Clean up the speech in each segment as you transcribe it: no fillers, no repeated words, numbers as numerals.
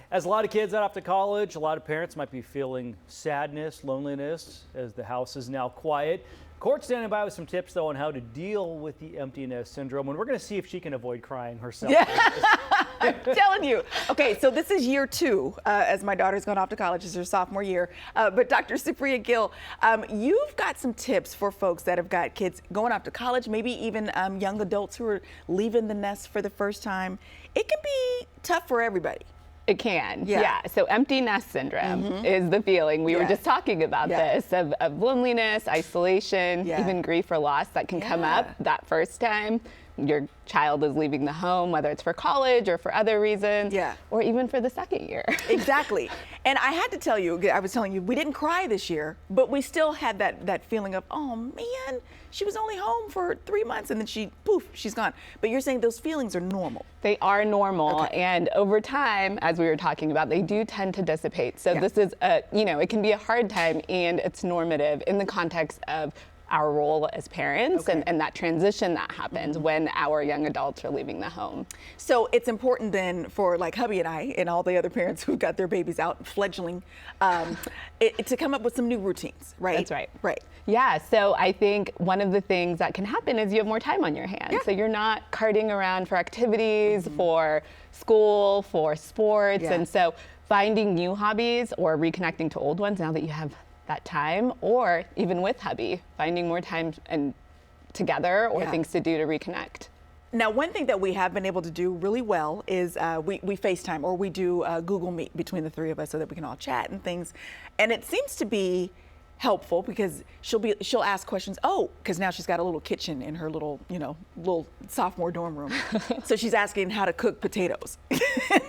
As a lot of kids head off to college, a lot of parents might be feeling sadness, loneliness, as the house is now quiet. Court's standing by with some tips, though, on how to deal with the empty nest syndrome, and we're going to see if she can avoid crying herself. Yeah. I'm telling you. Okay, so this is year 2 as my daughter's gone off to college. It's her sophomore year. But Dr. Supriya Gill, you've got some tips for folks that have got kids going off to college, maybe even young adults who are leaving the nest for the first time. It can be tough for everybody. It can, yeah. So empty nest syndrome is the feeling. We were just talking about this of loneliness, isolation, even grief or loss that can come up that first time your child is leaving the home, whether it's for college or for other reasons, or even for the second year. Exactly. And I had to tell you, I was telling you, we didn't cry this year, but we still had that feeling of, oh man, she was only home for 3 months and then she's gone. But you're saying those feelings are normal. They are normal, and over time, as we were talking about, they do tend to dissipate. So this is it can be a hard time, and it's normative in the context of our role as parents and that transition that happens when our young adults are leaving the home. So it's important then for like hubby and I and all the other parents who've got their babies out fledgling to come up with some new routines, right? That's right. Right. Yeah, so I think one of the things that can happen is you have more time on your hands. So you're not carting around for activities, for school, for sports, and so finding new hobbies or reconnecting to old ones now that you have that time, or even with hubby, finding more time and together or things to do to reconnect. Now, one thing that we have been able to do really well is we FaceTime or we do Google Meet between the three of us so that we can all chat and things. And it seems to be helpful because she'll ask questions. Oh, because now she's got a little kitchen in her little sophomore dorm room. So she's asking how to cook potatoes,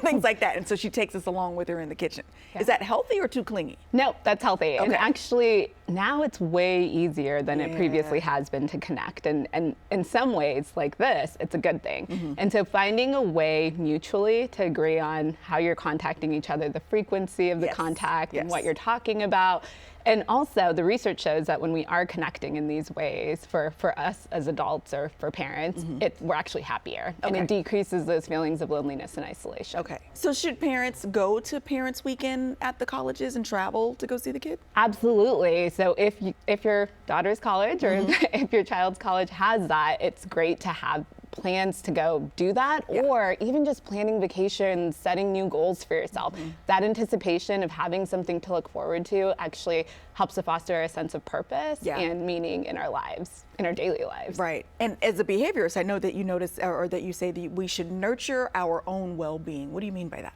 things like that. And so she takes us along with her in the kitchen. Is that healthy or too clingy? No, that's healthy. And actually, now it's way easier than it previously has been to connect. And in some ways, like this, it's a good thing. And so finding a way mutually to agree on how you're contacting each other, the frequency of the contact, and what you're talking about. And also, the research shows that when we are connecting in these ways, for us as adults or for parents, we're actually happier. And it decreases those feelings of loneliness and isolation. Okay. So should parents go to Parents Weekend at the colleges and travel to go see the kid? Absolutely. So if your daughter's college or if your child's college has that, it's great to have plans to go do that, or even just planning vacations, setting new goals for yourself. That anticipation of having something to look forward to actually helps to foster a sense of purpose and meaning in our lives, in our daily lives. Right. And as a behaviorist, I know that you notice or that you say that we should nurture our own well-being. What do you mean by that?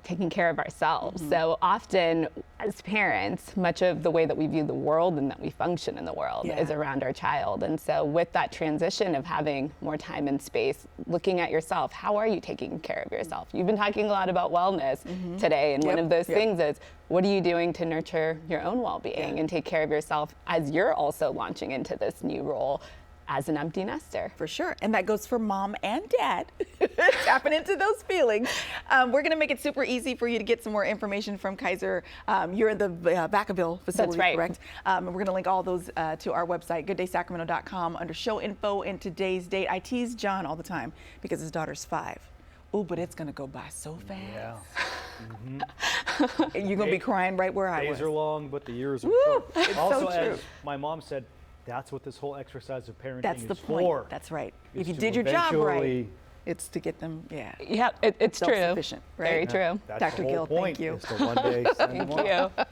Taking care of ourselves. So often as parents, much of the way that we view the world and that we function in the world is around our child. And so with that transition of having more time and space, looking at yourself, how are you taking care of yourself? You've been talking a lot about wellness today, and one of those things is, what are you doing to nurture your own well-being and take care of yourself as you're also launching into this new role as an empty nester? For sure. And that goes for mom and dad. Tapping into those feelings. We're going to make it super easy for you to get some more information from Kaiser. You're in the Vacaville facility, correct? And we're going to link all those to our website, gooddaysacramento.com, under show info and today's date. I tease John all the time because his daughter's 5. Oh, but it's going to go by so fast. Yeah. You're going to be crying right where I was. Days are long, but the years are short. It's also, so true. as my mom said, that's what this whole exercise of parenting That's the is point. for. That's right. Is If you to did your job right, eventually- it's to get them, Yeah, it's true. self-sufficient, right? Very true. That's Dr. the whole Gill, point, thank you. is to one day send them off. Thank you.